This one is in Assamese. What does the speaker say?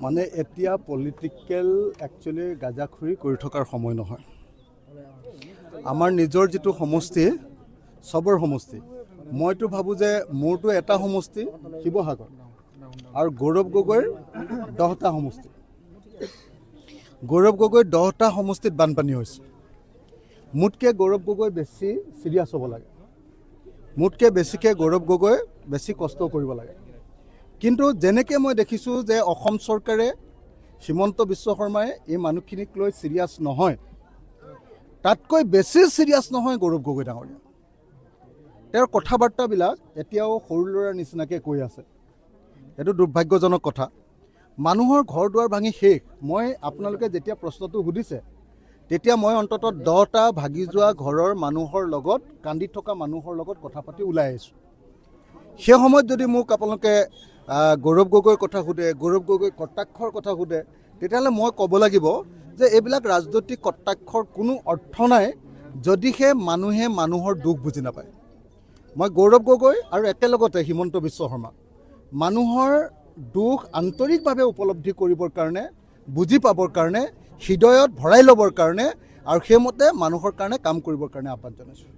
মানে এতিয়া পলিটিক্যাল একচুয়ালি গাজাখুৰি কৰি থকাৰ সময় নহয়। আমাৰ নিজৰ যেটো সমষ্টি সবৰ সমষ্টি, মইতো ভাবো যে মোৰটো এটা সমষ্টি শিৱসাগৰ আৰু গৌৰৱ গগৈৰ 10টা সমষ্টি। গৌৰৱ গগৈৰ 10টা সমষ্টিত বানপানী হৈছে। মোতকৈ গৌৰৱ গগৈ বেছি সিৰিয়াছ হ'ব লাগে, মোতকৈ বেছিকৈ গৌৰৱ গগৈ বেছি কষ্ট কৰিব লাগে। কিন্তু যেনেকৈ মই দেখিছোঁ যে অসম চৰকাৰে হিমন্ত বিশ্ব শৰ্মাই এই মানুহখিনিক লৈ সিৰিয়াছ নহয়, তাতকৈ বেছি সিৰিয়াছ নহয় গৌৰৱ গগৈ ডাঙৰীয়া। তেওঁৰ কথা বাৰ্তাবিলাক এতিয়াও সৰু ল'ৰাৰ নিচিনাকৈ কৈ আছে। এইটো দুৰ্ভাগ্যজনক কথা। মানুহৰ ঘৰ দুৱাৰ ভাঙি শেষ। মই আপোনালোকে যেতিয়া প্ৰশ্নটো সুধিছে তেতিয়া মই অন্ততঃ 10টা ভাগি যোৱা ঘৰৰ মানুহৰ লগত, কান্দি থকা মানুহৰ লগত কথা পাতি ওলাই আহিছোঁ। সেই সময়ত যদি মোক আপোনালোকে গৌৰৱ গগৈৰ কথা সোধে, গৌৰৱ গগৈ কটাক্ষৰ কথা সোধে, তেতিয়াহ'লে মই ক'ব লাগিব যে এইবিলাক ৰাজনৈতিক কটাক্ষৰ কোনো অৰ্থ নাই যদিহে মানুহে মানুহৰ দুখ বুজি নাপায়। মই গৌৰৱ গগৈ আৰু একেলগতে হিমন্ত বিশ্ব শৰ্মা মানুহৰ দুখ আন্তৰিকভাৱে উপলব্ধি কৰিবৰ কাৰণে, বুজি পাবৰ কাৰণে, হৃদয়ত ভৰাই ল'বৰ কাৰণে আৰু সেইমতে মানুহৰ কাৰণে কাম কৰিবৰ কাৰণে আহ্বান জনাইছোঁ।